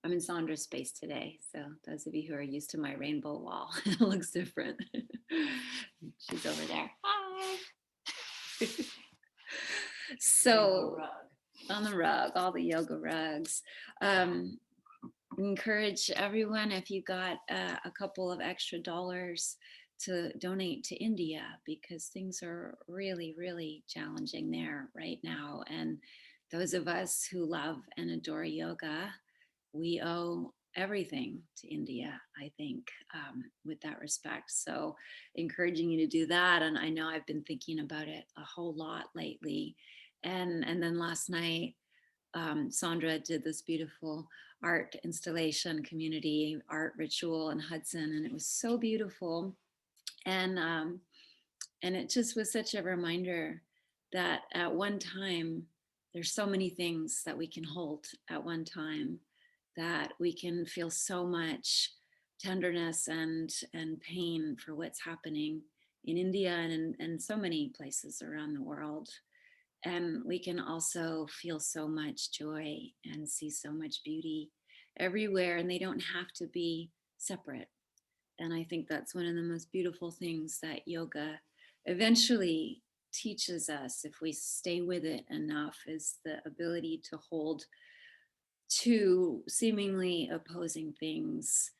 I'm in Sandra's space today. So those of you who are used to my rainbow wall, it looks different. She's over there. Hi. So on the rug, all the yoga rugs. Encourage everyone, if you got a couple of extra dollars, to donate to India, because things are really, really challenging there right now. And those of us who love and adore yoga, we owe everything to India, I think, with that respect. So encouraging you to do that. And I know I've been thinking about it a whole lot lately. And then last night, Sandra did this beautiful art installation, community art ritual in Hudson, and it was so beautiful. And and it just was such a reminder that at one time, there's so many things that we can hold at one time, that we can feel so much tenderness and pain for what's happening in India and so many places around the world. And we can also feel so much joy and see so much beauty everywhere, and they don't have to be separate. And I think that's one of the most beautiful things that yoga eventually teaches us, if we stay with it enough, is the ability to hold two seemingly opposing things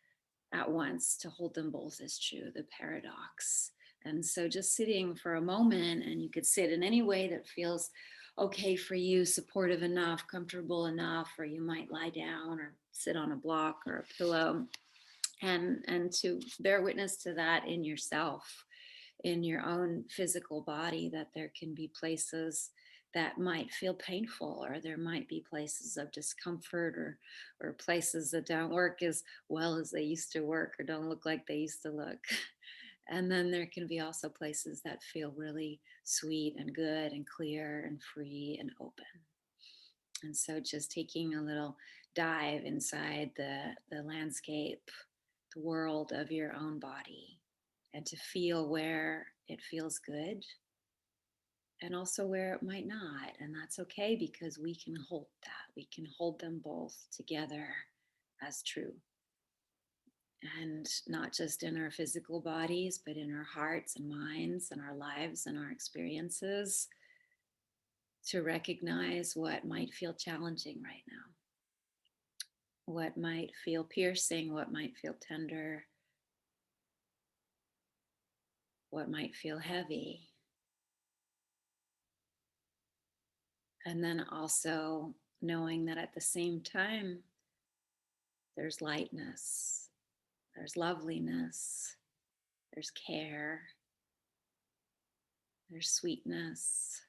at once, to hold them both as true, the paradox. And so just sitting for a moment, and you could sit in any way that feels okay for you, supportive enough, comfortable enough, or you might lie down or sit on a block or a pillow, and to bear witness to that in yourself, in your own physical body, that there can be places that might feel painful, or there might be places of discomfort, or places that don't work as well as they used to work, or don't look like they used to look. And then there can be also places that feel really sweet and good and clear and free and open. And so just taking a little dive inside the landscape, the world of your own body, and to feel where it feels good and also where it might not. And that's okay, because we can hold that. We can hold them both together as true. And not just in our physical bodies, but in our hearts and minds and our lives and our experiences, to recognize what might feel challenging right now, what might feel piercing, what might feel tender, what might feel heavy. And then also knowing that at the same time, there's lightness, there's loveliness, there's care, there's sweetness,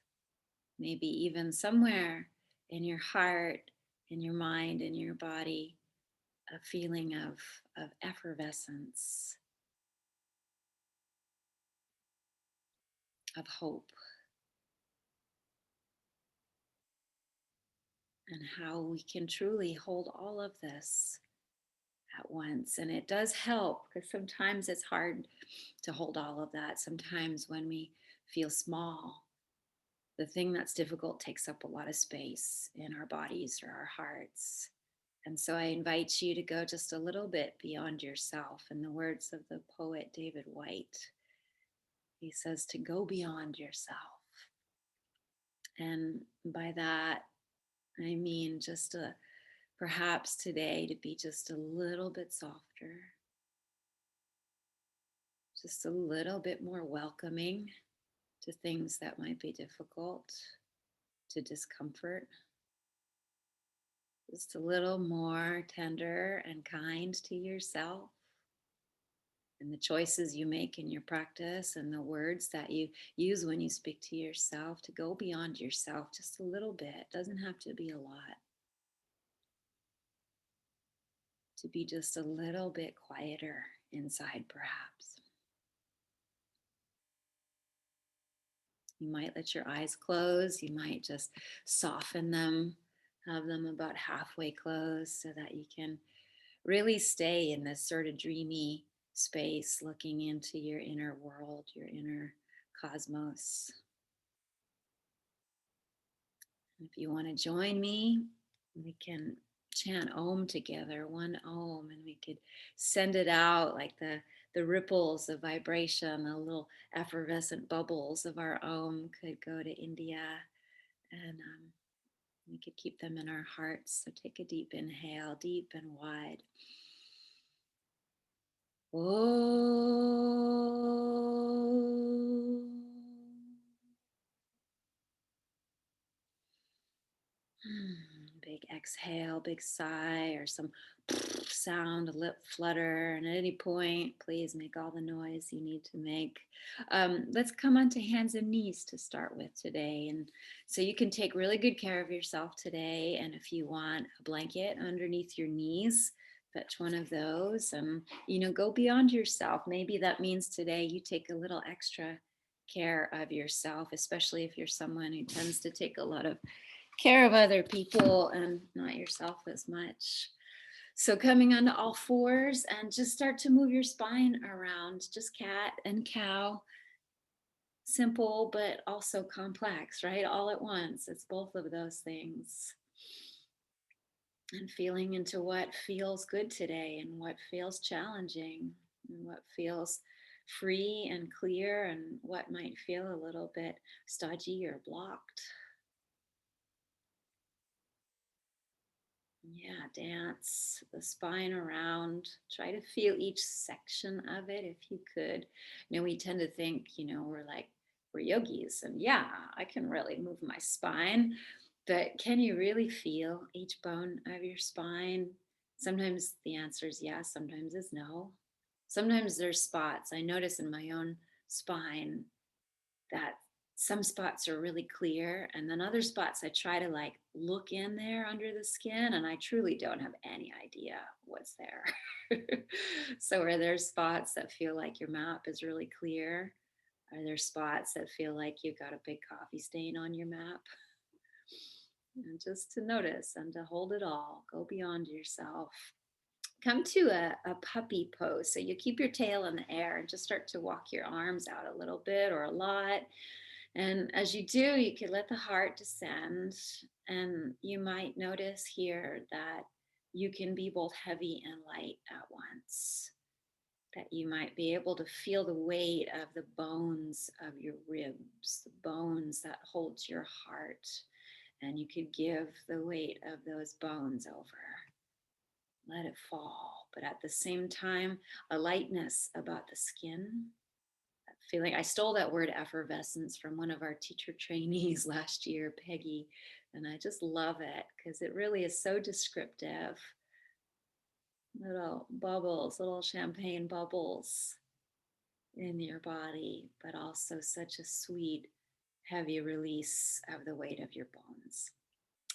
maybe even somewhere in your heart, in your mind, in your body, a feeling of effervescence, of hope, and how we can truly hold all of this at once. And it does help, because sometimes it's hard to hold all of that. Sometimes when we feel small, the thing that's difficult takes up a lot of space in our bodies or our hearts. And so I invite you to go just a little bit beyond yourself. In the words of the poet David White, he says to go beyond yourself. And by that, I mean just perhaps today to be just a little bit softer, just a little bit more welcoming to things that might be difficult, to discomfort, just a little more tender and kind to yourself, and the choices you make in your practice, and the words that you use when you speak to yourself, to go beyond yourself just a little bit. It doesn't have to be a lot. To be just a little bit quieter inside, perhaps. You might let your eyes close. You might just soften them, have them about halfway closed, so that you can really stay in this sort of dreamy space, looking into your inner world, your inner cosmos. If you want to join me, we can chant Om together, one Om, and we could send it out like the ripples of vibration, the little effervescent bubbles of our Om could go to India, and we could keep them in our hearts. So take a deep inhale, deep and wide. Om. Big exhale, big sigh, or some sound, a lip flutter. And at any point, please make all the noise you need to make. Let's come onto hands and knees to start with today. And so you can take really good care of yourself today. And if you want a blanket underneath your knees, fetch one of those and, go beyond yourself. Maybe that means today you take a little extra care of yourself, especially if you're someone who tends to take a lot of care of other people and not yourself as much. So coming onto all fours and just start to move your spine around, just cat and cow. Simple, but also complex, right? All at once. It's both of those things. And feeling into what feels good today and what feels challenging and what feels free and clear and what might feel a little bit stodgy or blocked. Yeah, dance the spine around. Try to feel each section of it if you could. We tend to think, we're yogis and yeah, I can really move my spine. But can you really feel each bone of your spine? Sometimes the answer is yes, sometimes it's no. Sometimes there's spots I notice in my own spine that some spots are really clear and then other spots I try to like look in there under the skin and I truly don't have any idea what's there. So are there spots that feel like your map is really clear? Are there spots that feel like you've got a big coffee stain on your map? And just to notice and to hold it all, go beyond yourself. Come to a puppy pose. So you keep your tail in the air and just start to walk your arms out a little bit or a lot. And as you do, you can let the heart descend. And you might notice here that you can be both heavy and light at once. That you might be able to feel the weight of the bones of your ribs, the bones that hold your heart. And you could give the weight of those bones over. Let it fall. But at the same time, a lightness about the skin, feeling. I stole that word effervescence from one of our teacher trainees last year, Peggy, and I just love it because it really is so descriptive. Little bubbles, little champagne bubbles in your body, but also such a sweet, heavy release of the weight of your bones.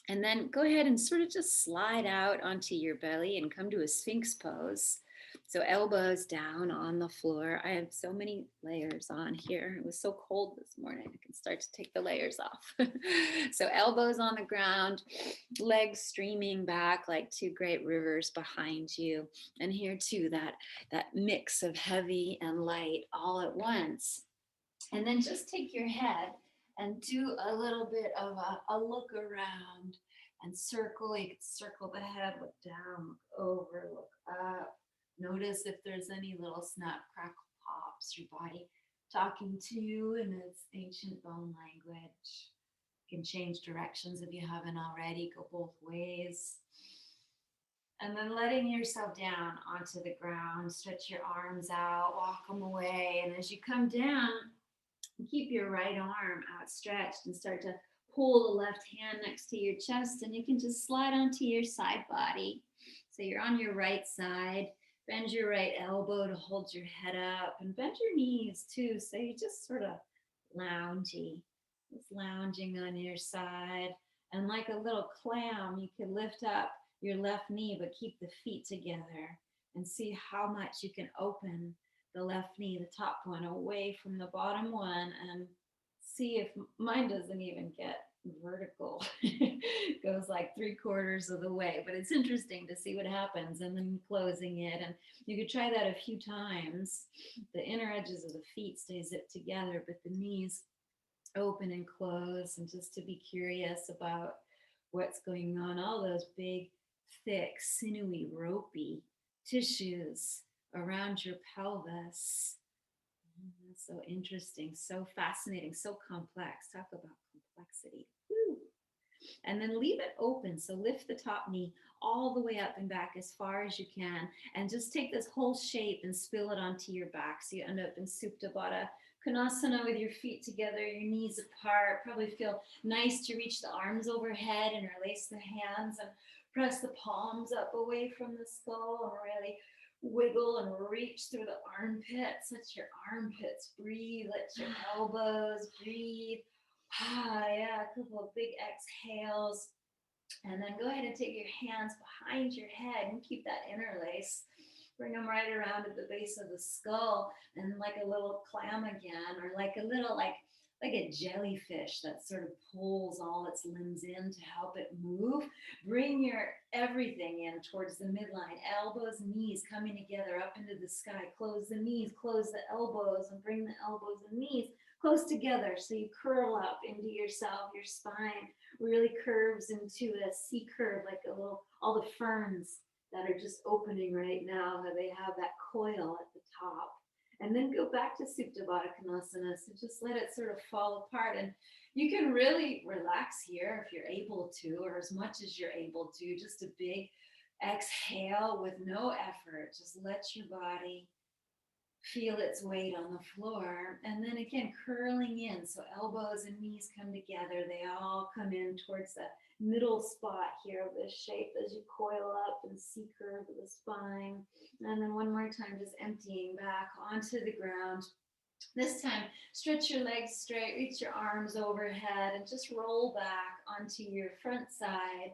And then go ahead and sort of just slide out onto your belly and come to a Sphinx pose. So elbows down on the floor. I have so many layers on here. It was so cold this morning. I can start to take the layers off. So elbows on the ground, legs streaming back like two great rivers behind you. And here too, that mix of heavy and light all at once. And then just take your head and do a little bit of a look around and circle. You can circle the head, look down, look over, look up. Notice if there's any little snap, crackle, pops, your body talking to you in its ancient bone language. You can change directions if you haven't already, go both ways. And then letting yourself down onto the ground, stretch your arms out, walk them away. And as you come down, keep your right arm outstretched and start to pull the left hand next to your chest, and you can just slide onto your side body. So you're on your right side. Bend your right elbow to hold your head up and bend your knees too. So you just sort of loungy, just lounging on your side. And like a little clam, you can lift up your left knee, but keep the feet together and see how much you can open the left knee, the top one, away from the bottom one, and see if mine doesn't even get vertical. Goes like 3/4 of the way, but it's interesting to see what happens, and then closing it. And you could try that a few times. The inner edges of the feet stay zipped together, but the knees open and close, and just to be curious about what's going on. All those big thick, sinewy, ropey tissues around your pelvis. That's so interesting, so fascinating, so complex. Talk about complexity. Woo. And then leave it open. So lift the top knee all the way up and back as far as you can. And just take this whole shape and spill it onto your back. So you end up in Supta Badakanasana with your feet together, your knees apart. Probably feel nice to reach the arms overhead and release the hands and press the palms up away from the skull and really wiggle and reach through the armpits. Let your armpits breathe. Let your elbows breathe. Yeah, a couple of big exhales. And then go ahead and take your hands behind your head and keep that interlace. Bring them right around at the base of the skull and like a little clam again, or like a little like a jellyfish that sort of pulls all its limbs in to help it move. Bring your everything in towards the midline, elbows, knees coming together up into the sky. Close the knees, close the elbows, and bring the elbows and knees close together so you curl up into yourself. Your spine really curves into a C curve, like a little, all the ferns that are just opening right now, how they have that coil at the top. And then go back to Supta Baddhakonasana. So just let it sort of fall apart. And you can really relax here if you're able to, or as much as you're able to. Just a big exhale with no effort. Just let your body feel its weight on the floor. And then again, curling in. So elbows and knees come together. They all come in towards the middle spot here of this shape as you coil up and C curve the spine. And then one more time, just emptying back onto the ground. This time, stretch your legs straight, reach your arms overhead, and just roll back onto your front side.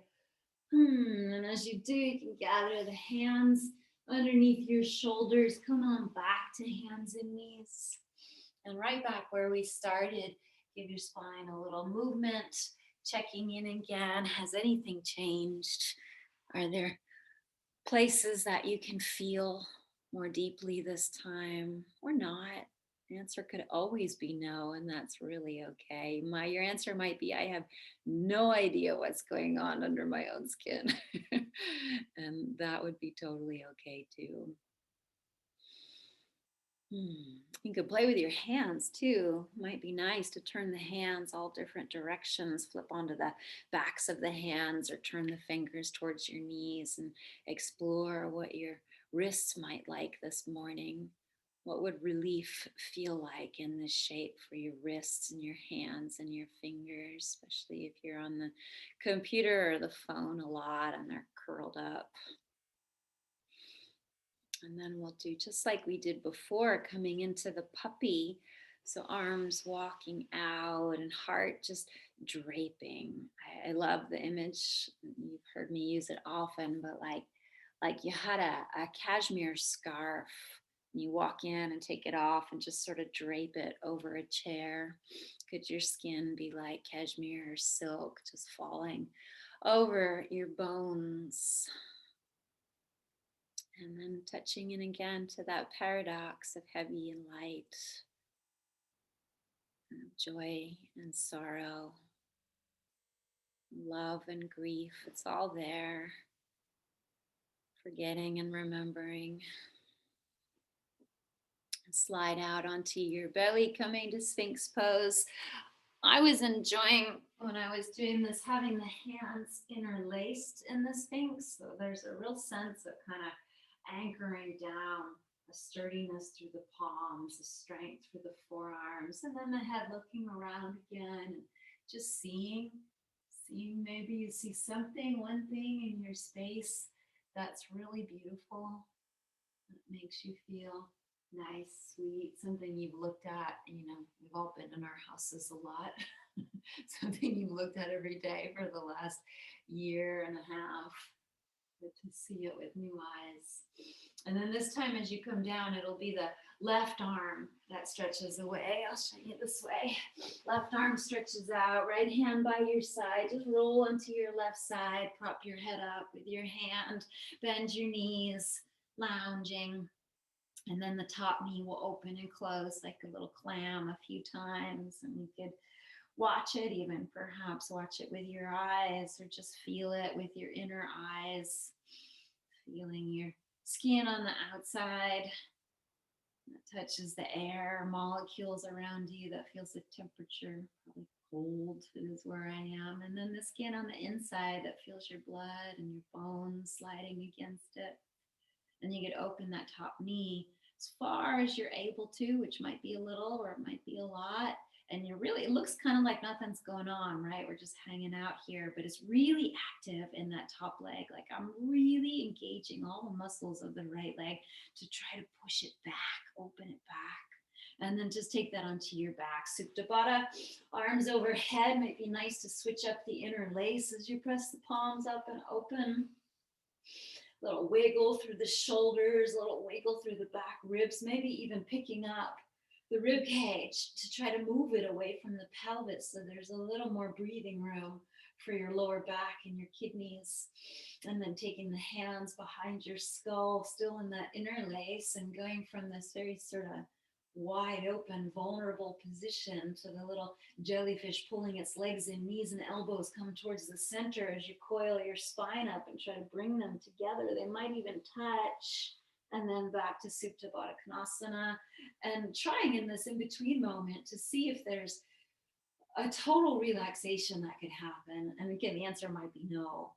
And as you do, you can gather the hands underneath your shoulders. Come on back to hands and knees. And right back where we started, give your spine a little movement, checking in again. Has anything changed? Are there places that you can feel more deeply this time or not? The answer could always be no, and that's really okay. Your answer might be, I have no idea what's going on under my own skin. And that would be totally okay too. You could play with your hands too. Might be nice to turn the hands all different directions, flip onto the backs of the hands, or turn the fingers towards your knees and explore what your wrists might like this morning. What would relief feel like in this shape for your wrists and your hands and your fingers, especially if you're on the computer or the phone a lot and they're curled up? And then we'll do just like we did before, coming into the puppy. So arms walking out and heart just draping. I love the image. You've heard me use it often, but like you had a cashmere scarf. You walk in and take it off and just sort of drape it over a chair. Could your skin be like cashmere or silk just falling over your bones? And then touching in again to that paradox of heavy and light, and joy and sorrow, love and grief. It's all there. Forgetting and remembering. Slide out onto your belly, coming to Sphinx Pose. I was enjoying when I was doing this, having the hands interlaced in the Sphinx. So there's a real sense of kind of anchoring down, a sturdiness through the palms, a strength through the forearms, and then the head looking around again, and just seeing maybe you see something, one thing in your space that's really beautiful, that makes you feel nice, sweet, something you've looked at. We've all been in our houses a lot. Something you've looked at every day for the last year and a half. Good to see it with new eyes. And then this time as you come down, it'll be the left arm that stretches away. I'll show you this way. Left arm stretches out, right hand by your side. Just roll onto your left side, prop your head up with your hand, bend your knees, lounging. And then the top knee will open and close like a little clam a few times. And you could watch it, even perhaps watch it with your eyes, or just feel it with your inner eyes, feeling your skin on the outside that touches the air molecules around you, that feels the temperature, probably cold is where I am. And then the skin on the inside that feels your blood and your bones sliding against it. And you could open that top knee as far as you're able to, which might be a little or it might be a lot. And you're really, it looks kind of like nothing's going on, right? We're just hanging out here, but it's really active in that top leg. Like I'm really engaging all the muscles of the right leg to try to push it back, open it back. And then just take that onto your back. Supta Baddha, arms overhead. Might be nice to switch up the inner lace as you press the palms up and open. Little wiggle through the shoulders, little wiggle through the back ribs, maybe even picking up the rib cage to try to move it away from the pelvis so there's a little more breathing room for your lower back and your kidneys. And then taking the hands behind your skull, still in that inner lace, and going from this very sort of wide open, vulnerable position to the little jellyfish pulling its legs in, knees and elbows come towards the center as you coil your spine up and try to bring them together. They might even touch. And then back to Supta Badakanasana, and trying in this in-between moment to see if there's a total relaxation that could happen. And again, the answer might be no.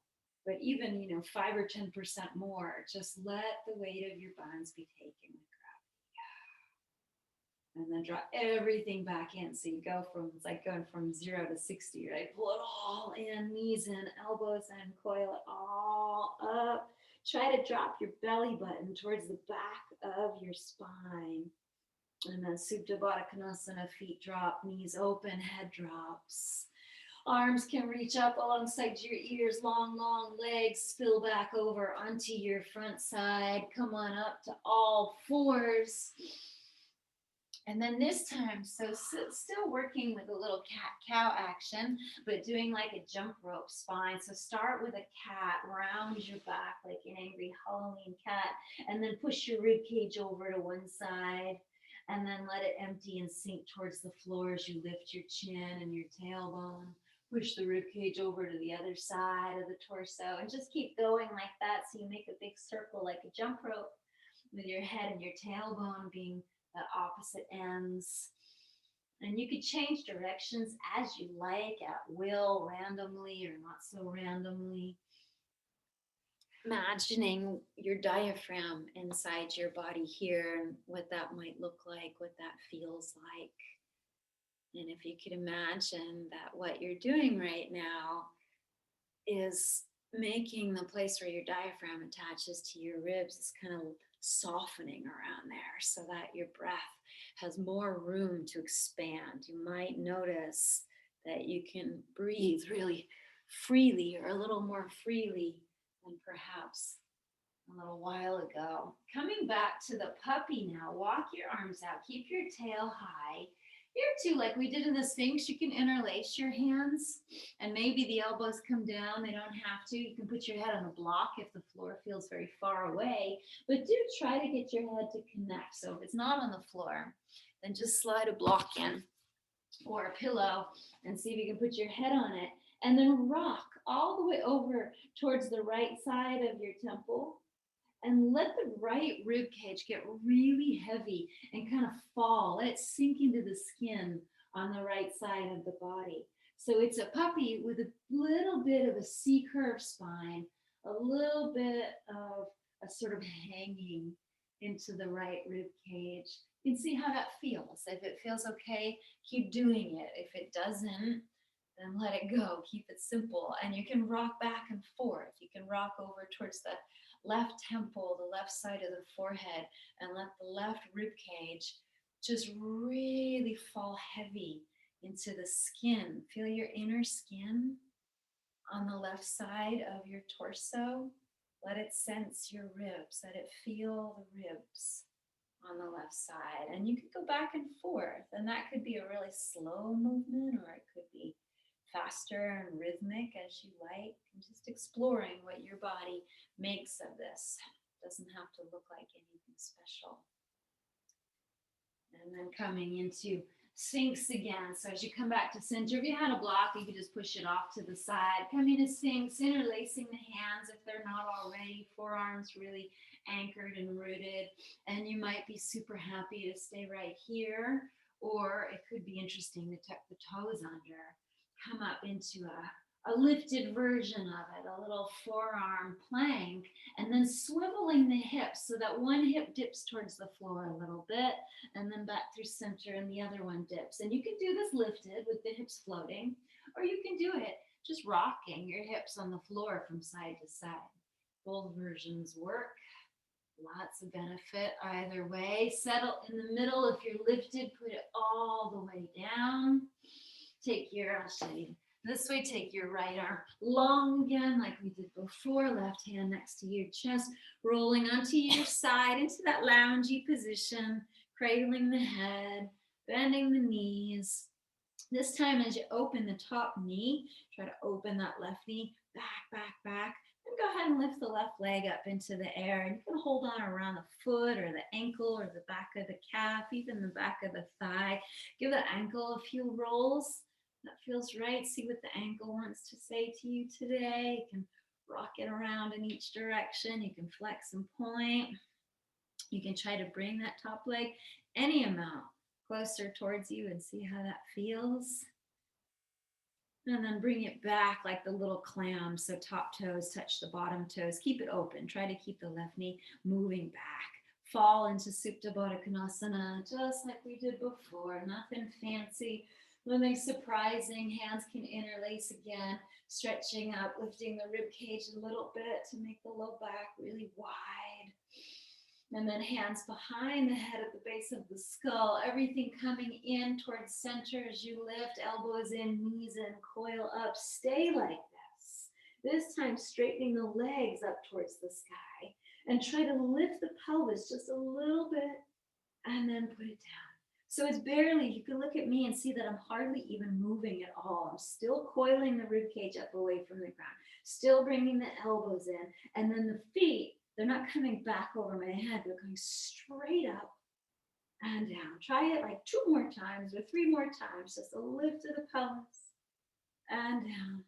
But even, 5 or 10% more, just let the weight of your bones be taken. And then draw everything back in. So you go from, it's like going from 0 to 60, right? Pull it all in, knees in, elbows in, coil it all up. Try to drop your belly button towards the back of your spine. And then Supta Badakanasana, feet drop, knees open, head drops. Arms can reach up alongside your ears, long, long legs spill back over onto your front side. Come on up to all fours. And then this time, so still working with a little cat-cow action, but doing like a jump rope spine. So start with a cat, round your back like an angry Halloween cat, and then push your rib cage over to one side, and then let it empty and sink towards the floor as you lift your chin and your tailbone. Push the rib cage over to the other side of the torso, and just keep going like that. So you make a big circle like a jump rope with your head and your tailbone being the opposite ends. And you could change directions as you like at will, randomly or not so randomly. Imagining your diaphragm inside your body here and what that might look like, what that feels like. And if you could imagine that what you're doing right now is making the place where your diaphragm attaches to your ribs is kind of softening around there so that your breath has more room to expand. You might notice that you can breathe really freely, or a little more freely than perhaps a little while ago. Coming back to the puppy now, walk your arms out, keep your tail high. Here too, like we did in the Sphinx, you can interlace your hands and maybe the elbows come down. They don't have to. You can put your head on a block if the floor feels very far away, but do try to get your head to connect. So if it's not on the floor, then just slide a block in or a pillow and see if you can put your head on it, and then rock all the way over towards the right side of your temple. And let the right rib cage get really heavy and kind of fall. Let it sink into the skin on the right side of the body. So it's a puppy with a little bit of a C-curve spine, a little bit of a sort of hanging into the right rib cage. You can see how that feels. If it feels okay, keep doing it. If it doesn't, then let it go. Keep it simple. And you can rock back and forth. You can rock over towards the left temple, the left side of the forehead, and let the left rib cage just really fall heavy into the skin. Feel your inner skin on the left side of your torso. Let it sense your ribs. Let it feel the ribs on the left side. And you could go back and forth, and that could be a really slow movement, or it could be faster and rhythmic as you like, and just exploring what your body makes of this. It doesn't have to look like anything special. And then coming into Sphinx again. So as you come back to center, if you had a block, you could just push it off to the side. Coming to Sphinx, interlacing the hands if they're not already, forearms really anchored and rooted. And you might be super happy to stay right here, or it could be interesting to tuck the toes under. Come up into a lifted version of it, a little forearm plank, and then swiveling the hips so that one hip dips towards the floor a little bit, and then back through center, and the other one dips. And you can do this lifted with the hips floating, or you can do it just rocking your hips on the floor from side to side. Both versions work. Lots of benefit either way. Settle in the middle. If you're lifted, put it all the way down. I'll show you this way, take your right arm long again, like we did before, left hand next to your chest, rolling onto your side into that loungy position, cradling the head, bending the knees. This time, as you open the top knee, try to open that left knee, back, and go ahead and lift the left leg up into the air. And you can hold on around the foot or the ankle or the back of the calf, even the back of the thigh. Give the ankle a few rolls. That feels right. See what the ankle wants to say to you today. You can rock it around in each direction. You can flex and point. You can try to bring that top leg any amount closer towards you and see how that feels. And then bring it back like the little clam. So top toes touch the bottom toes. Keep it open. Try to keep the left knee moving back. Fall into Supta Badakanasana just like we did before. Nothing fancy. Nothing surprising. Hands can interlace again, stretching up, lifting the rib cage a little bit to make the low back really wide. And then hands behind the head at the base of the skull. Everything coming in towards center as you lift, elbows in, knees in, coil up. Stay like this. This time straightening the legs up towards the sky. And try to lift the pelvis just a little bit and then put it down. So it's barely, you can look at me and see that I'm hardly even moving at all. I'm still coiling the rib cage up away from the ground, still bringing the elbows in, and then the feet, they're not coming back over my head, they're going straight up and down. Try it like 2 more times or 3 more times, just a lift of the pelvis and down.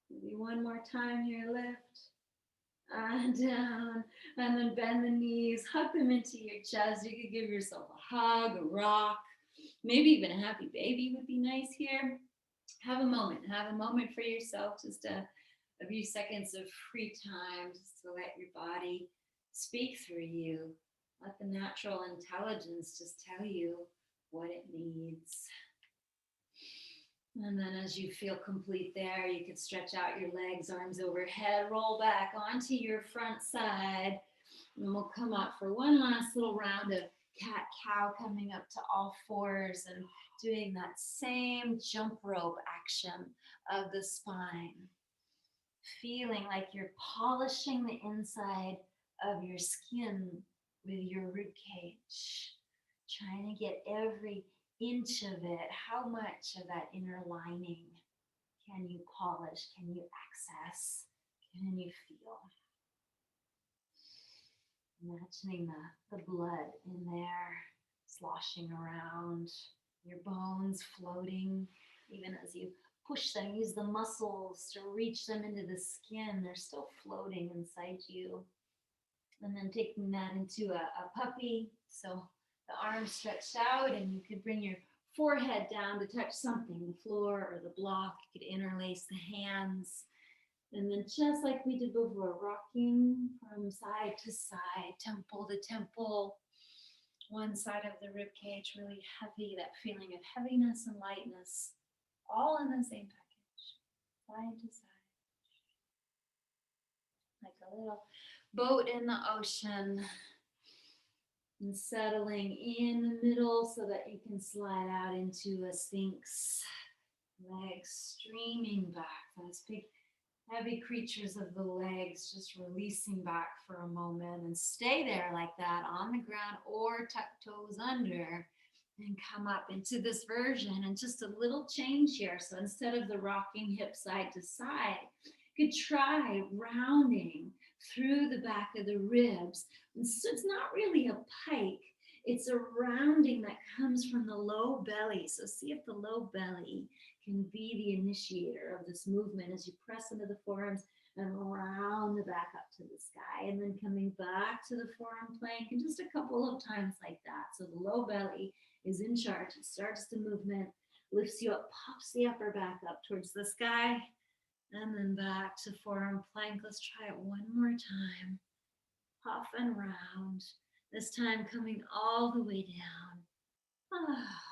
Maybe 1 more time here, lift and down, and then bend the knees, hug them into your chest. You could give yourself a hug, a rock, maybe even a happy baby would be nice here. Have a moment for yourself, just a few seconds of free time, just to let your body speak through you. Let the natural intelligence just tell you what it needs. And then as you feel complete there, you can stretch out your legs, arms overhead, roll back onto your front side. And we'll come up for one last little round of cat-cow, coming up to all fours and doing that same jump rope action of the spine. Feeling like you're polishing the inside of your skin with your rib cage. Trying to get every inch of it. How much of that inner lining can you polish? Can you access? Can you feel? Imagining the blood in there, sloshing around, your bones floating, even as you push them, use the muscles to reach them into the skin. They're still floating inside you. And then taking that into a puppy. So the arms stretched out, and you could bring your forehead down to touch something, the floor or the block. You could interlace the hands. And then just like we did before, rocking from side to side, temple to temple. One side of the rib cage really heavy, that feeling of heaviness and lightness, all in the same package, side to side. Like a little boat in the ocean. And settling in the middle so that you can slide out into a Sphinx. Legs streaming back, those big heavy creatures of the legs just releasing back for a moment, and stay there like that on the ground or tuck toes under and come up into this version. And just a little change here. So instead of the rocking hip side to side, you could try rounding through the back of the ribs. And so it's not really a pike. It's a rounding that comes from the low belly. So see if the low belly can be the initiator of this movement as you press into the forearms and round the back up to the sky, and then coming back to the forearm plank, and just a couple of times like that. So the low belly is in charge. It starts the movement, lifts you up, pops the upper back up towards the sky, and then back to forearm plank. Let's try it one more time. Puff and round. This time coming all the way down. Ah.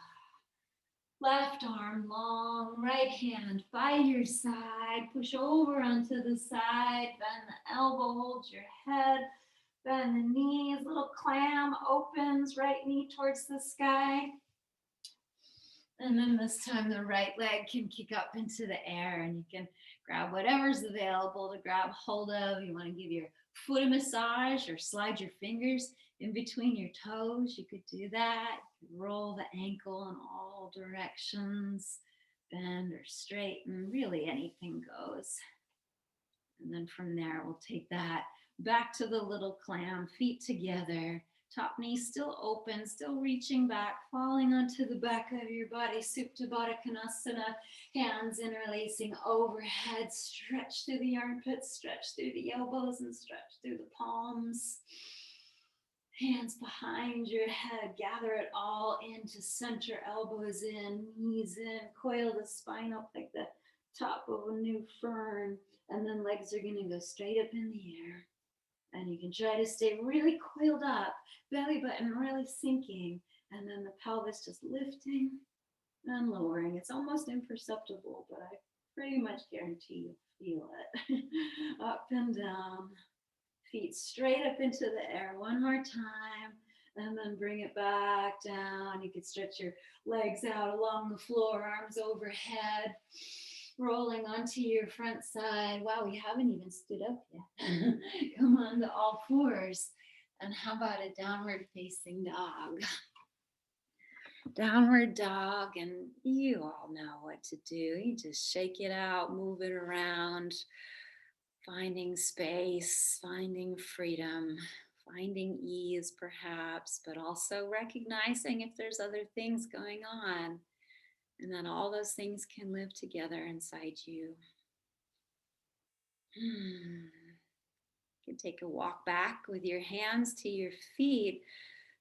Left arm long, right hand by your side. Push over onto the side. Bend the elbow, hold your head. Bend the knees, little clam opens, right knee towards the sky. And then this time the right leg can kick up into the air, and you can grab whatever's available to grab hold of. You want to give your foot a massage or slide your fingers in between your toes. You could do that. Roll the ankle in all directions, bend or straighten, really anything goes. And then from there, we'll take that back to the little clam, feet together. Top knee still open, still reaching back, falling onto the back of your body. Supta Badakanasana, hands interlacing overhead. Stretch through the armpits, stretch through the elbows, and stretch through the palms. Hands behind your head. Gather it all into center, elbows in, knees in. Coil the spine up like the top of a new fern. And then legs are going to go straight up in the air. And you can try to stay really coiled up, belly button really sinking, and then the pelvis just lifting and lowering. It's almost imperceptible, but I pretty much guarantee you'll feel it. Up and down, feet straight up into the air. One more time, and then bring it back down. You can stretch your legs out along the floor, arms overhead. Rolling onto your front side. Wow, we haven't even stood up yet. Come on to all fours. And how about a downward facing dog? Downward dog, and you all know what to do. You just shake it out, move it around, finding space, finding freedom, finding ease perhaps, but also recognizing if there's other things going on. And then all those things can live together inside you. You can take a walk back with your hands to your feet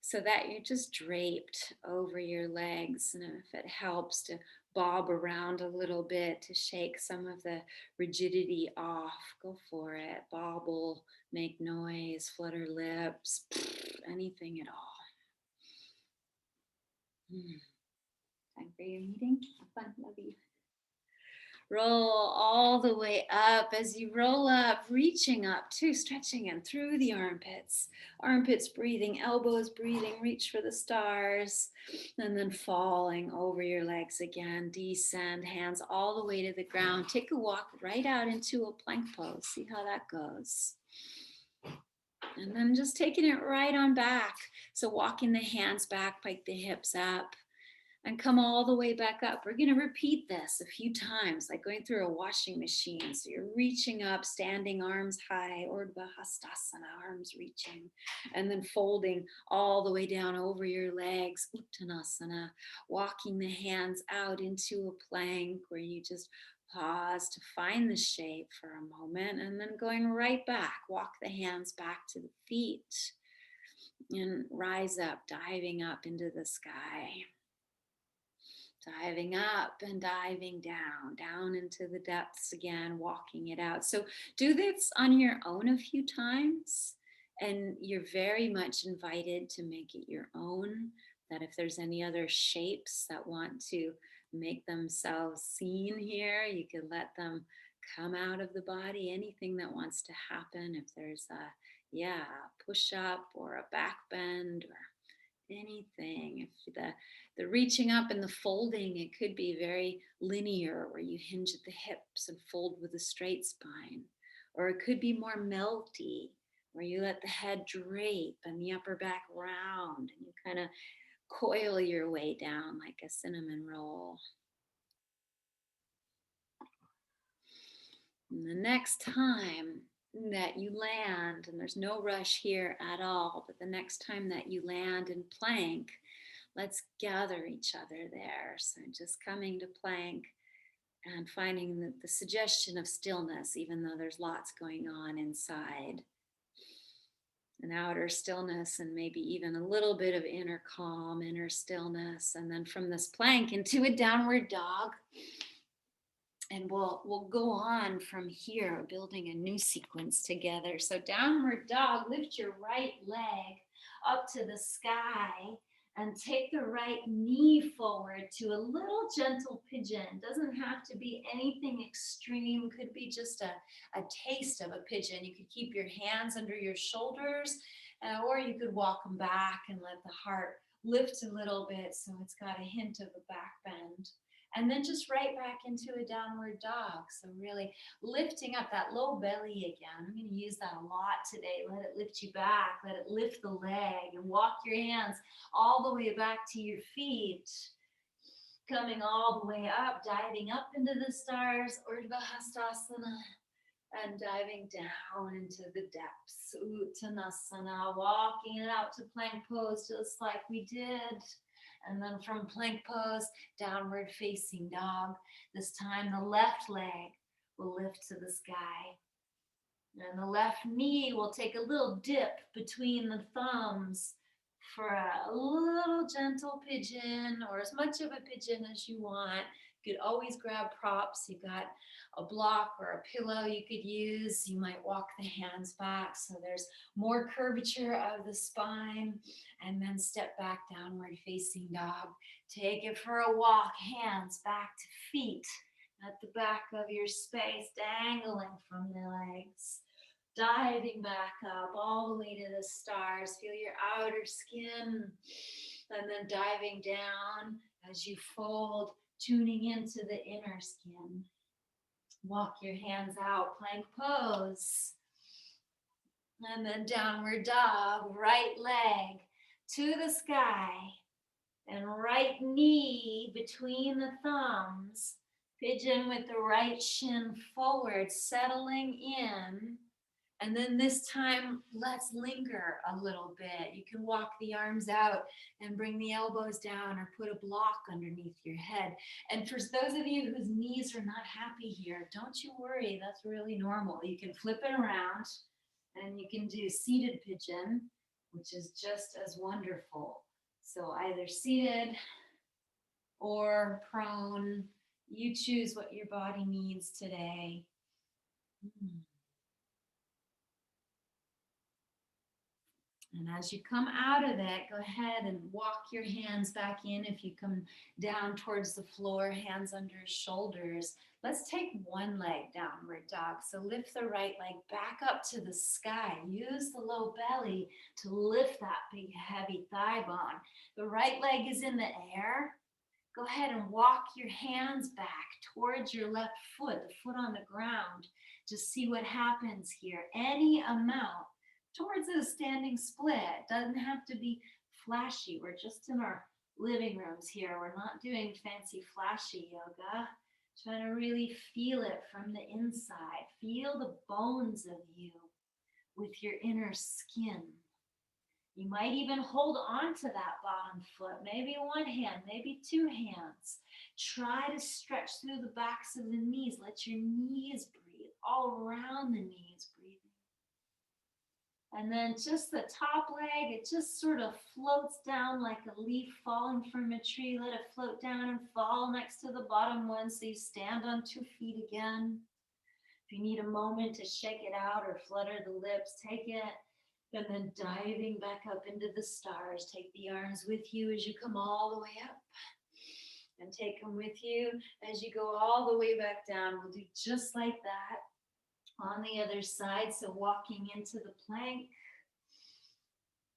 so that you're just draped over your legs. And if it helps to bob around a little bit to shake some of the rigidity off, go for it. Bobble, make noise, flutter lips, anything at all. Time for your meeting. Have fun. Love you. Roll all the way up. As you roll up, reaching up too, stretching in through the armpits. Armpits breathing, elbows breathing, reach for the stars. And then falling over your legs again. Descend, hands all the way to the ground. Take a walk right out into a plank pose. See how that goes. And then just taking it right on back. So walking the hands back, pike the hips up. And come all the way back up. We're going to repeat this a few times, like going through a washing machine. So you're reaching up, standing arms high, Urdhva Hastasana, arms reaching, and then folding all the way down over your legs, Uttanasana, walking the hands out into a plank where you just pause to find the shape for a moment, and then going right back, walk the hands back to the feet, and rise up, diving up into the sky. Diving up and diving down, down into the depths again, walking it out. So do this on your own a few times, and you're very much invited to make it your own. That if there's any other shapes that want to make themselves seen here, you can let them come out of the body. Anything that wants to happen, if there's a push up or a back bend or anything. If the reaching up and the folding, it could be very linear where you hinge at the hips and fold with a straight spine. Or it could be more melty where you let the head drape and the upper back round and you kind of coil your way down like a cinnamon roll. And the next time that you land, and there's no rush here at all, but the next time that you land in plank, let's gather each other there. So just coming to plank and finding the suggestion of stillness, even though there's lots going on inside. An outer stillness and maybe even a little bit of inner calm, inner stillness. And then from this plank into a downward dog. And we'll go on from here, building a new sequence together. So downward dog, lift your right leg up to the sky and take the right knee forward to a little gentle pigeon. Doesn't have to be anything extreme, could be just a taste of a pigeon. You could keep your hands under your shoulders, or you could walk them back and let the heart lift a little bit so it's got a hint of a back bend. And then just right back into a downward dog. So really lifting up that low belly again. I'm going to use that a lot today. Let it lift you back. Let it lift the leg and walk your hands all the way back to your feet. Coming all the way up, diving up into the stars, Urdhva Hastasana, and diving down into the depths. Uttanasana, walking it out to plank pose just like we did. And then from plank pose, downward facing dog. This time the left leg will lift to the sky. And the left knee will take a little dip between the thumbs for a little gentle pigeon, or as much of a pigeon as you want. You could always grab props. You got a block or a pillow you could use. You might walk the hands back so there's more curvature of the spine, and then step back, downward facing dog. Take it for a walk, hands back to feet at the back of your space, dangling from the legs. Diving back up all the way to the stars. Feel your outer skin, and then diving down as you fold, tuning into the inner skin. Walk your hands out, plank pose. And then downward dog, right leg to the sky, and right knee between the thumbs. Pigeon with the right shin forward, settling in. And then this time, let's linger a little bit. You can walk the arms out and bring the elbows down, or put a block underneath your head. And for those of you whose knees are not happy here, don't you worry, that's really normal. You can flip it around and you can do seated pigeon, which is just as wonderful. So either seated or prone, you choose what your body needs today. And as you come out of that, go ahead and walk your hands back in. If you come down towards the floor, hands under shoulders. Let's take one leg, downward dog. So lift the right leg back up to the sky. Use the low belly to lift that big, heavy thigh bone. The right leg is in the air. Go ahead and walk your hands back towards your left foot, the foot on the ground. Just see what happens here. Any amount towards a standing split. Doesn't have to be flashy. We're just in our living rooms here. We're not doing fancy flashy yoga. Trying to really feel it from the inside. Feel the bones of you with your inner skin. You might even hold on to that bottom foot, maybe one hand, maybe two hands. Try to stretch through the backs of the knees. Let your knees breathe, all around the knees breathing. And then just the top leg, it just sort of floats down like a leaf falling from a tree. Let it float down and fall next to the bottom one so you stand on 2 feet again. If you need a moment to shake it out or flutter the lips, take it. And then diving back up into the stars. Take the arms with you as you come all the way up. And take them with you as you go all the way back down. We'll do just like that on the other side. So walking into the plank.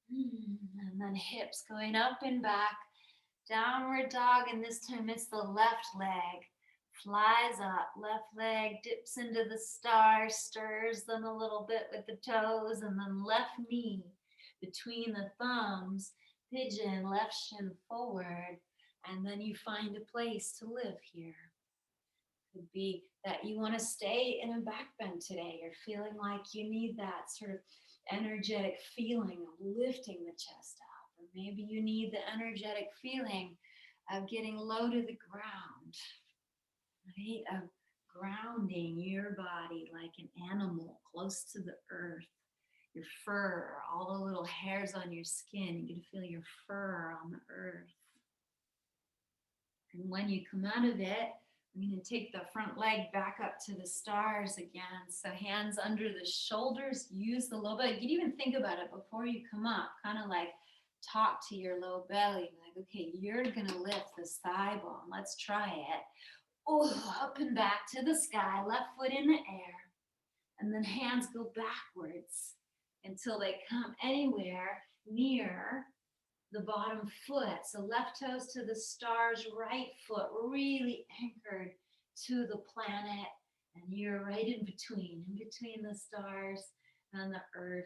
And then hips going up and back. Downward dog, and this time it's the left leg. Flies up, left leg dips into the stars, stirs them a little bit with the toes, and then left knee between the thumbs, pigeon, left shin forward, and then you find a place to live here. Could be that you want to stay in a back bend today. You're feeling like you need that sort of energetic feeling of lifting the chest up. Or maybe you need the energetic feeling of getting low to the ground, right? Of grounding your body like an animal close to the earth. Your fur, all the little hairs on your skin, you can feel your fur on the earth. And when you come out of it, I'm going to take the front leg back up to the stars again. So hands under the shoulders, use the low belly. You can even think about it before you come up, kind of like talk to your low belly. Like, okay, you're going to lift this thigh bone. Let's try it. Oh, up and back to the sky, left foot in the air. And then hands go backwards until they come anywhere near the bottom foot. So left toes to the stars, right foot really anchored to the planet. And you're right in between the stars and the earth.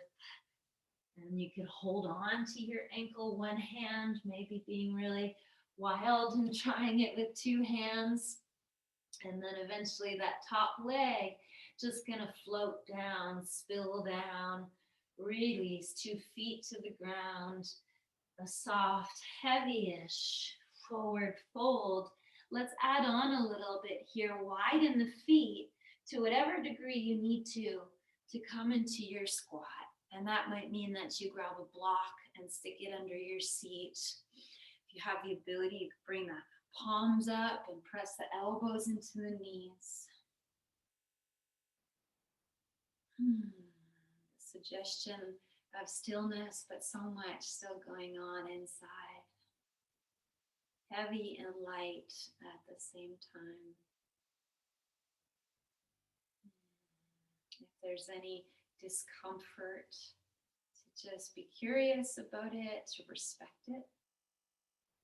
And you could hold on to your ankle, one hand, maybe being really wild and trying it with two hands. And then eventually that top leg just gonna float down, spill down, release 2 feet to the ground, a soft, heavy-ish forward fold. Let's add on a little bit here, widen the feet to whatever degree you need to come into your squat. And that might mean that you grab a block and stick it under your seat. If you have the ability, you can bring the palms up and press the elbows into the knees. Suggestion of stillness, but so much still going on inside. Heavy and light at the same time. If there's any discomfort, to just be curious about it, to respect it.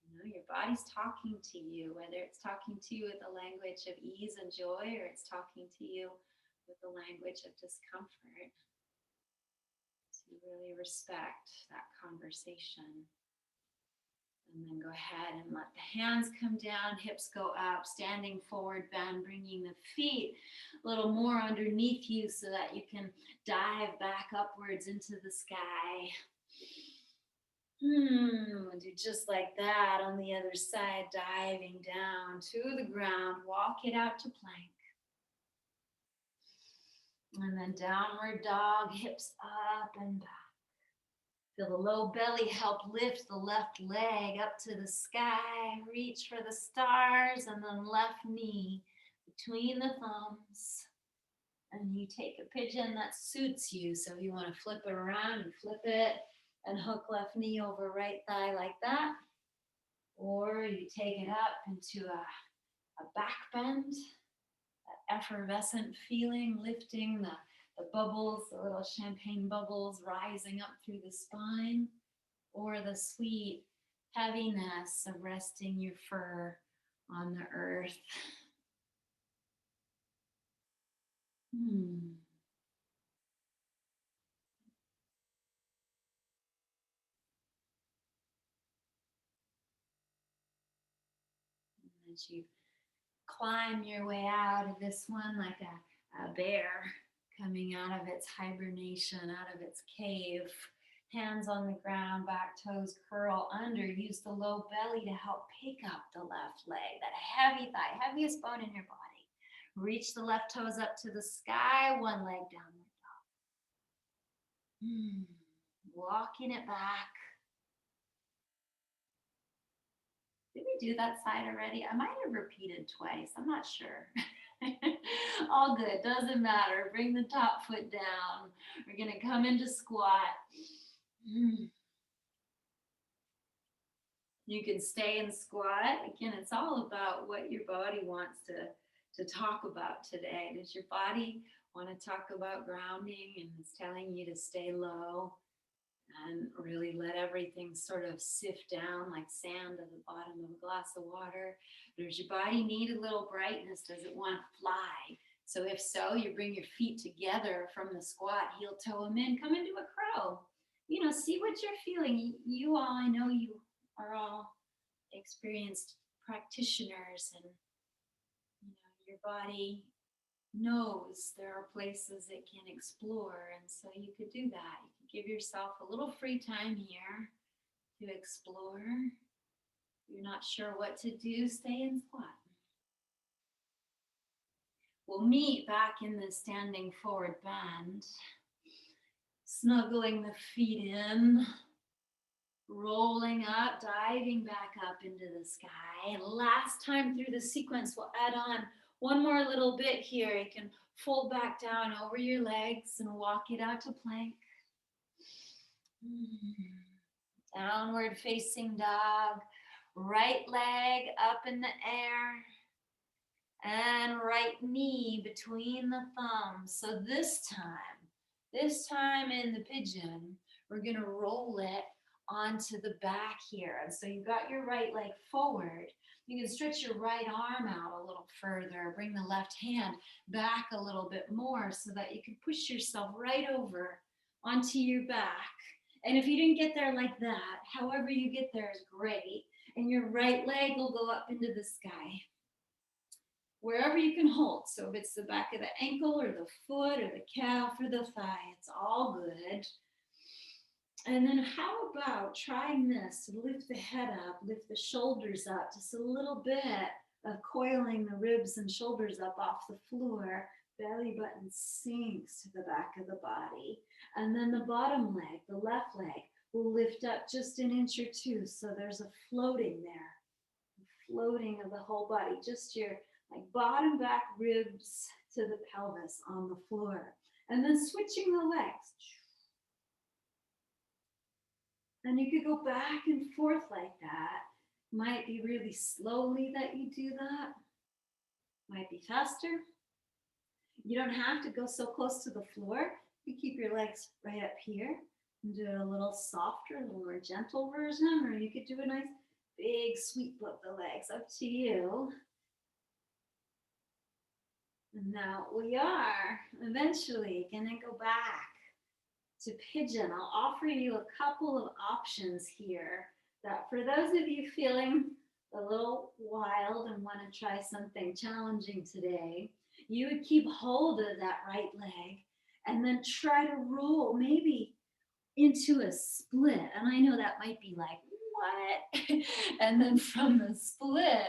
You know, your body's talking to you, whether it's talking to you with the language of ease and joy, or it's talking to you with the language of discomfort. To really respect that conversation. And then go ahead and let the hands come down, hips go up, standing forward bend, bringing the feet a little more underneath you so that you can dive back upwards into the sky. Do just like that on the other side, diving down to the ground, walk it out to plank. And then downward dog, hips up and back. Feel the low belly help lift the left leg up to the sky. Reach for the stars and then left knee between the thumbs. And you take a pigeon that suits you. So if you want to flip it around, you flip it and hook left knee over right thigh like that. Or you take it up into a back bend, that effervescent feeling, lifting the bubbles, the little champagne bubbles rising up through the spine, or the sweet heaviness of resting your fur on the earth. And as you climb your way out of this one like a bear coming out of its hibernation, out of its cave. Hands on the ground, back toes curl under. Use the low belly to help pick up the left leg, that heavy thigh, heaviest bone in your body. Reach the left toes up to the sky, one leg downward dog. Walking it back. Did we do that side already? I might have repeated twice. I'm not sure. All good. Doesn't matter. Bring the top foot down. We're going to come into squat. You can stay in squat. Again, it's all about what your body wants to talk about today. Does your body want to talk about grounding and it's telling you to stay low and really let everything sort of sift down like sand at the bottom of a glass of water? Does your body need a little brightness? Does it want to fly? So if so, you bring your feet together from the squat, heel toe them in, come into a crow. You know, see what you're feeling. You all, I know you are all experienced practitioners, and you know, your body knows there are places it can explore. And so you could do that. You could give yourself a little free time here to explore. If you're not sure what to do, stay in squat. We'll meet back in the standing forward bend, snuggling the feet in, rolling up, diving back up into the sky. And last time through the sequence, we'll add on one more little bit here. You can fold back down over your legs and walk it out to plank. Downward facing dog. Right leg up in the air. And right knee between the thumbs. So this time in the pigeon, we're going to roll it onto the back here. And so you've got your right leg forward. You can stretch your right arm out a little further. Bring the left hand back a little bit more so that you can push yourself right over onto your back. And if you didn't get there like that, however you get there is great. And your right leg will go up into the sky. Wherever you can hold. So if it's the back of the ankle or the foot or the calf or the thigh, it's all good. And then how about trying this to lift the head up, lift the shoulders up, just a little bit of coiling the ribs and shoulders up off the floor. Belly button sinks to the back of the body. And then the bottom leg, the left leg, will lift up just an inch or two. So there's a floating there, floating of the whole body, just your like bottom back ribs to the pelvis on the floor. And then switching the legs. And you could go back and forth like that. Might be really slowly that you do that. Might be faster. You don't have to go so close to the floor. You keep your legs right up here and do it a little softer, a little more gentle version, or you could do a nice big sweep of the legs, up to you. And now we are eventually going to go back to pigeon. I'll offer you a couple of options here that for those of you feeling a little wild and want to try something challenging today, you would keep hold of that right leg and then try to roll maybe into a split. And I know that might be like, what? And then from the split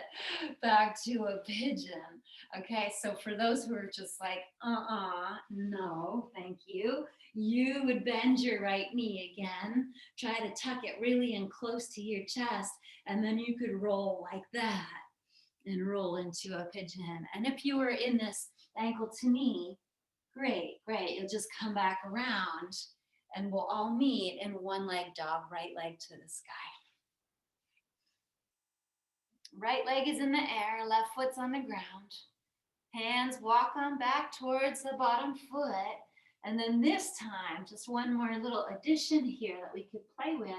back to a pigeon. Okay, so for those who are just like, no, thank you. You would bend your right knee again, try to tuck it really in close to your chest, and then you could roll like that and roll into a pigeon. And if you were in this ankle to knee, great. You'll just come back around and we'll all meet in one leg dog, right leg to the sky. Right leg is in the air, left foot's on the ground. Hands walk on back towards the bottom foot. And then this time, just one more little addition here that we could play with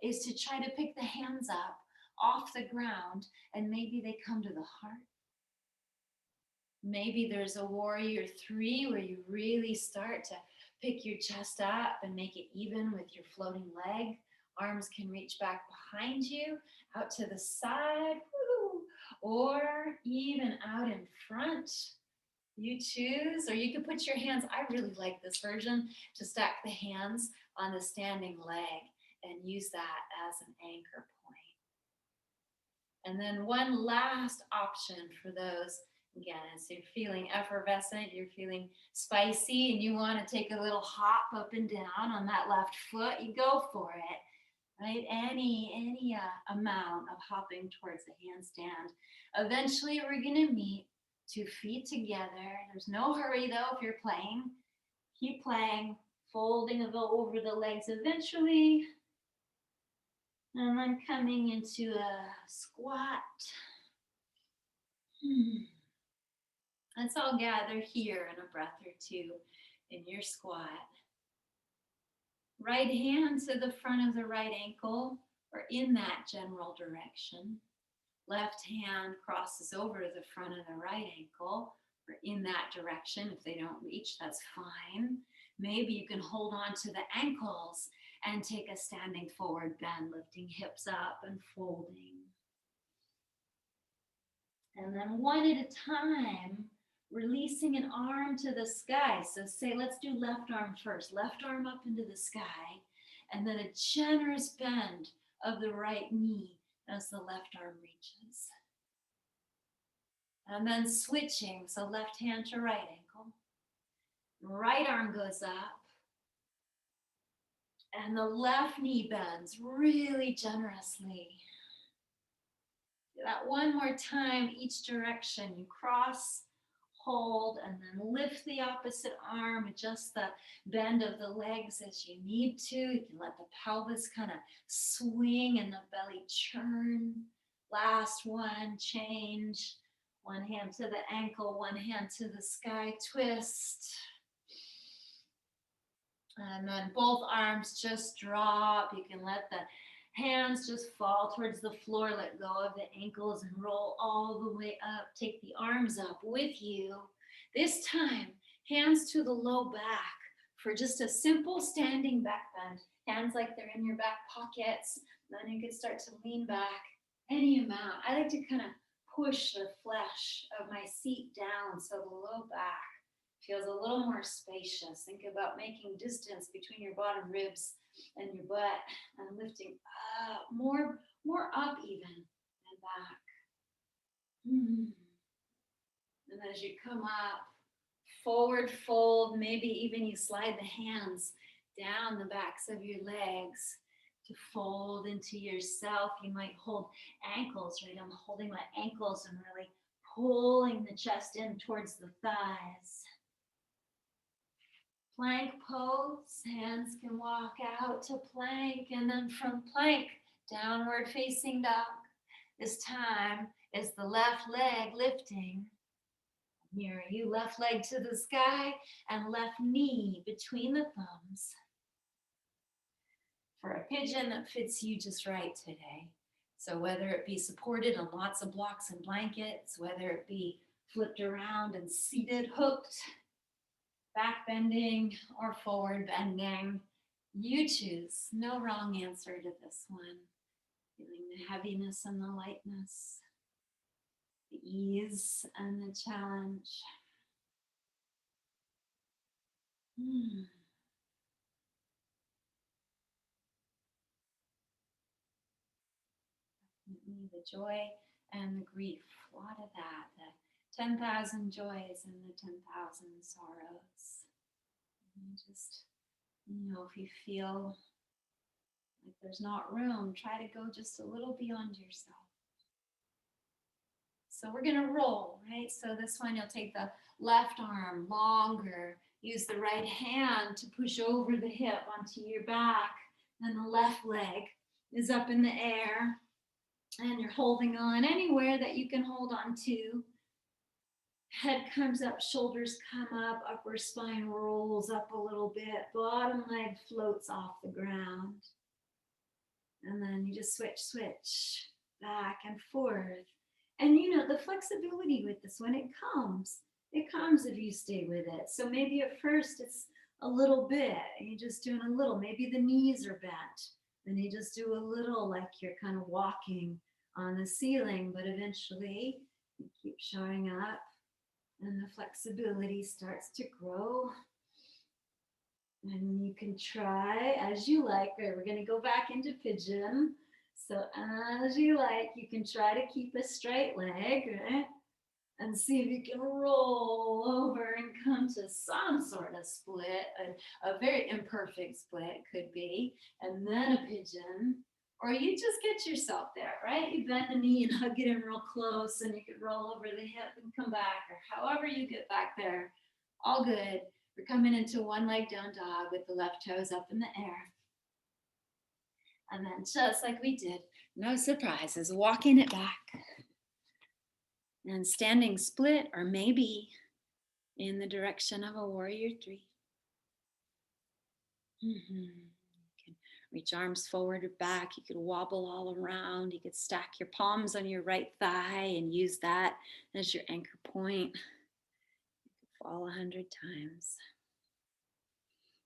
is to try to pick the hands up off the ground and maybe they come to the heart. Maybe there's a warrior 3 where you really start to pick your chest up and make it even with your floating leg. Arms can reach back behind you, out to the side, or even out in front. You choose, or you can put your hands, I really like this version, to stack the hands on the standing leg and use that as an anchor point. And then one last option for those, again, as you're feeling effervescent, you're feeling spicy, and you want to take a little hop up and down on that left foot, you go for it, right? Any amount of hopping towards the handstand. Eventually, we're going to meet 2 feet together. There's no hurry, though, if you're playing. Keep playing, folding over the legs eventually. And then coming into a squat. Let's all gather here in a breath or two in your squat. Right hand to the front of the right ankle or in that general direction. Left hand crosses over the front of the right ankle or in that direction. If they don't reach, that's fine. Maybe you can hold on to the ankles and take a standing forward bend, lifting hips up and folding. And then one at a time, releasing an arm to the sky. So say, let's do left arm first. Left arm up into the sky, and then a generous bend of the right knee as the left arm reaches. And then switching, so left hand to right ankle. Right arm goes up. And the left knee bends really generously. Do that one more time, each direction. You cross, hold, and then lift the opposite arm. Adjust the bend of the legs as you need to. You can let the pelvis kind of swing and the belly churn. Last one, change. One hand to the ankle, one hand to the sky, twist. And then both arms just drop. You can let the hands just fall towards the floor. Let go of the ankles and roll all the way up. Take the arms up with you. This time, hands to the low back for just a simple standing back bend. Hands like they're in your back pockets. Then you can start to lean back any amount. I like to kind of push the flesh of my seat down so the low back feels a little more spacious. Think about making distance between your bottom ribs and your butt and lifting up, more up even and back. And as you come up, forward fold, maybe even you slide the hands down the backs of your legs to fold into yourself. You might hold ankles, right? I'm holding my ankles and really pulling the chest in towards the thighs. Plank pose, hands can walk out to plank, and then from plank, downward facing dog. This time is the left leg lifting. Mirror you, left leg to the sky and left knee between the thumbs. For a pigeon that fits you just right today. So whether it be supported on lots of blocks and blankets, whether it be flipped around and seated, hooked, back bending or forward bending, you choose. No wrong answer to this one. Feeling the heaviness and the lightness, the ease and the challenge. The joy and the grief, a lot of that, the 10,000 joys and the 10,000 sorrows. And just, if you feel like there's not room, try to go just a little beyond yourself. So we're going to roll, right? So this one, you'll take the left arm longer, use the right hand to push over the hip onto your back, and the left leg is up in the air, and you're holding on anywhere that you can hold on to. Head comes up, shoulders come up, upper spine rolls up a little bit, bottom leg floats off the ground. And then you just switch back and forth. And the flexibility with this one, it comes if you stay with it. So maybe at first it's a little bit, you're just doing a little, maybe the knees are bent. Then you just do a little like you're kind of walking on the ceiling, but eventually you keep showing up and the flexibility starts to grow. And you can try as you like, right? We're going to go back into pigeon. So as you like, you can try to keep a straight leg, right? And see if you can roll over and come to some sort of split, a very imperfect split could be, and then a pigeon. Or you just get yourself there, right? You bend the knee and hug it in real close, and you could roll over the hip and come back, or however you get back there. All good. We're coming into one leg down dog with the left toes up in the air. And then just like we did, no surprises, walking it back. And standing split, or maybe in the direction of a warrior three. You can reach arms forward or back. You could wobble all around. You could stack your palms on your right thigh and use that as your anchor point. You could fall 100 times.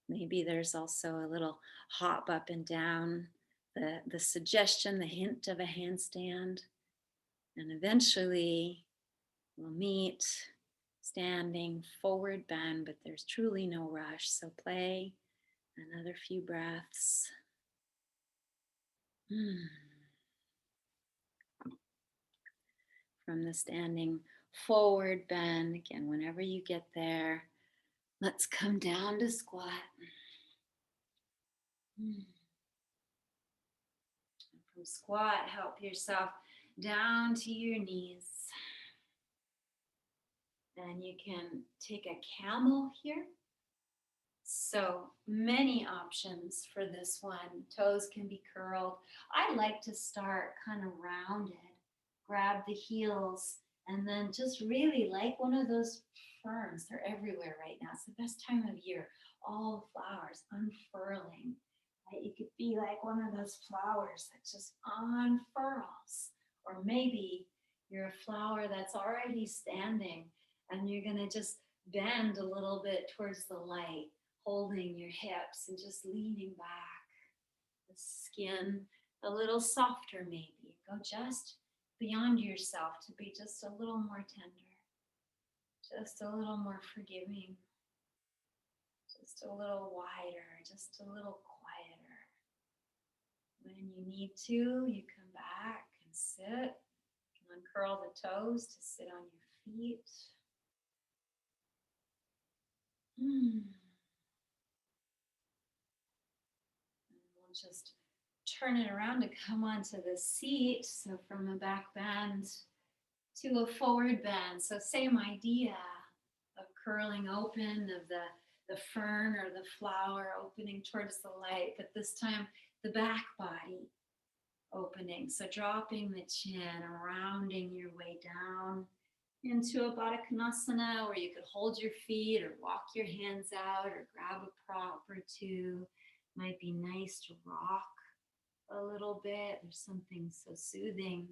Maybe there's also a little hop up and down, the suggestion, the hint of a handstand. And eventually we'll meet standing forward bend, but there's truly no rush. So play another few breaths. Hmm. From the standing forward bend, again, whenever you get there, let's come down to squat. Hmm. From squat, help yourself down to your knees. And you can take a camel here. So many options for this one. Toes can be curled. I like to start kind of rounded, grab the heels, and then just really like one of those ferns. They're everywhere right now. It's the best time of year. All the flowers unfurling. Right? You could be like one of those flowers that just unfurls. Or maybe you're a flower that's already standing and you're going to just bend a little bit towards the light, holding your hips and just leaning back. The skin a little softer, maybe. Go just beyond yourself to be just a little more tender, just a little more forgiving, just a little wider, just a little quieter. When you need to, you come back and sit. You can uncurl the toes to sit on your feet. And we'll just turn it around to come onto the seat. So from a back bend to a forward bend. So same idea of curling open of the fern or the flower opening towards the light, but this time the back body opening. So dropping the chin, rounding your way down into a Badakanasana where you could hold your feet or walk your hands out or grab a prop or two. Might be nice to rock a little bit. There's something so soothing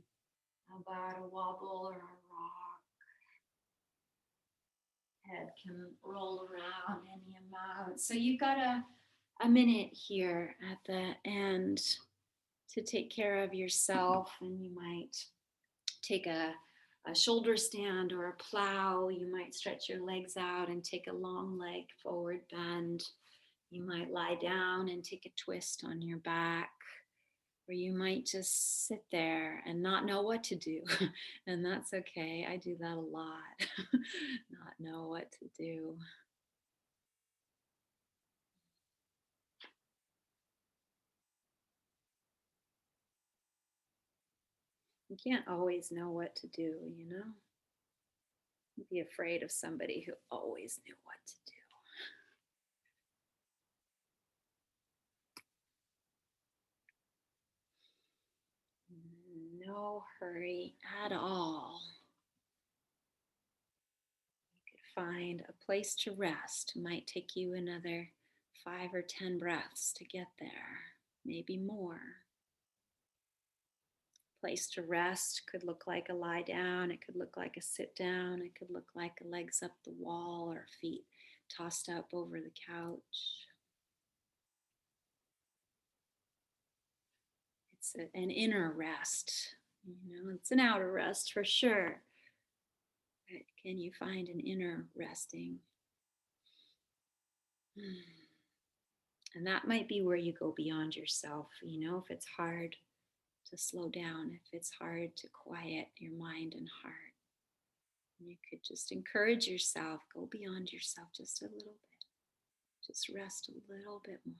about a wobble or a rock. Head can roll around any amount. So you've got a minute here at the end to take care of yourself, and you might take a shoulder stand or a plow. You might stretch your legs out and take a long leg forward bend. You might lie down and take a twist on your back, or you might just sit there and not know what to do. And that's okay. I do that a lot. Not know what to do. You can't always know what to do, you know? Be afraid of somebody who always knew what to do. No hurry at all. You could find a place to rest. It might take you another 5 or 10 breaths to get there, maybe more. Place to rest could look like a lie down, it could look like a sit down, it could look like legs up the wall or feet tossed up over the couch. It's an inner rest, it's an outer rest for sure. But can you find an inner resting? And that might be where you go beyond yourself, if it's hard to slow down, if it's hard to quiet your mind and heart. You could just encourage yourself, go beyond yourself just a little bit. Just rest a little bit more.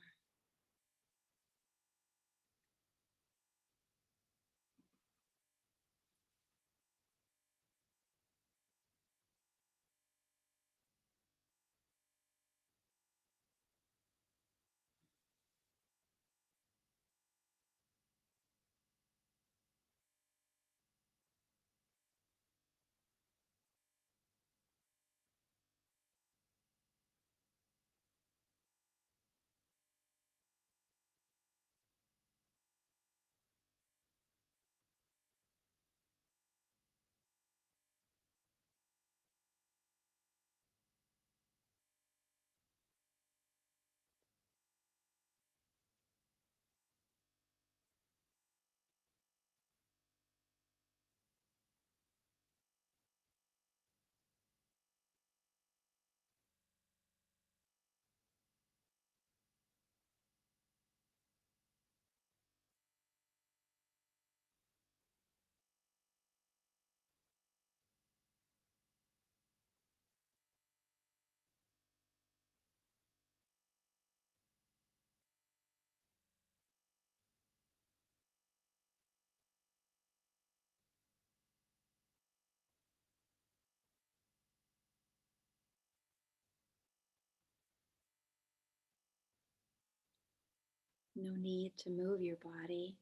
No need to move your body.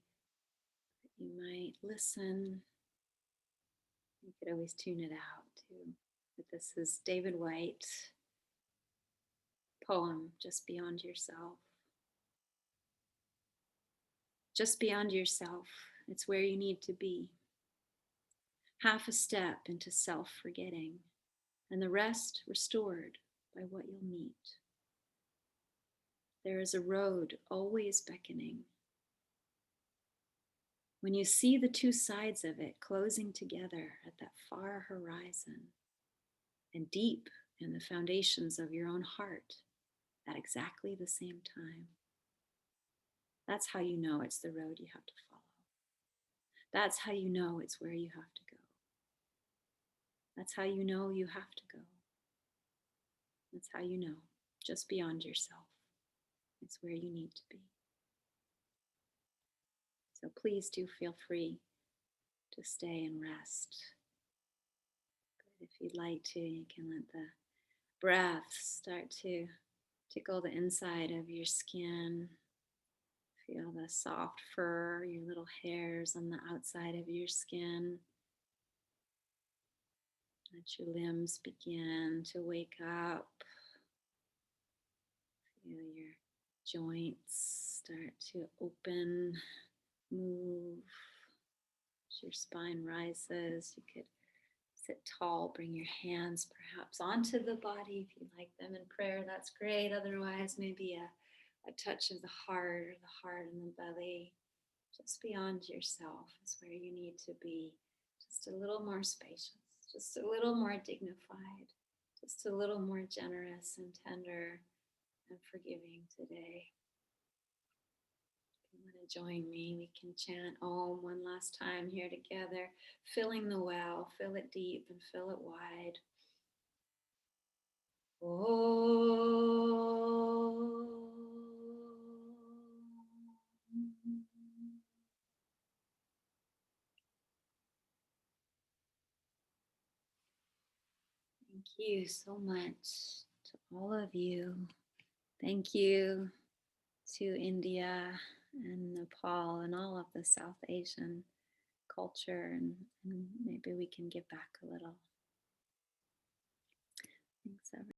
You might listen. You could always tune it out too. But this is David White poem, Just Beyond Yourself. Just beyond yourself, it's where you need to be. Half a step into self forgetting, and the rest restored by what you'll meet. There is a road always beckoning. When you see the two sides of it closing together at that far horizon and deep in the foundations of your own heart at exactly the same time, that's how you know it's the road you have to follow. That's how you know it's where you have to go. That's how you know you have to go. That's how you know, just beyond yourself, it's where you need to be. So please do feel free to stay and rest. But if you'd like to, you can let the breath start to tickle the inside of your skin. Feel the soft fur, your little hairs on the outside of your skin. Let your limbs begin to wake up. Feel your joints start to open, move. As your spine rises, you could sit tall, bring your hands perhaps onto the body. If you like them in prayer, that's great. Otherwise, maybe a touch of the heart and the belly. Just beyond yourself is where you need to be. Just a little more spacious, just a little more dignified, just a little more generous and tender and forgiving today. If you want to join me, we can chant Om one last time here together, filling the well, fill it deep and fill it wide. Thank you so much to all of you. Thank you to India and Nepal and all of the South Asian culture, and maybe we can give back a little. Thanks, everyone.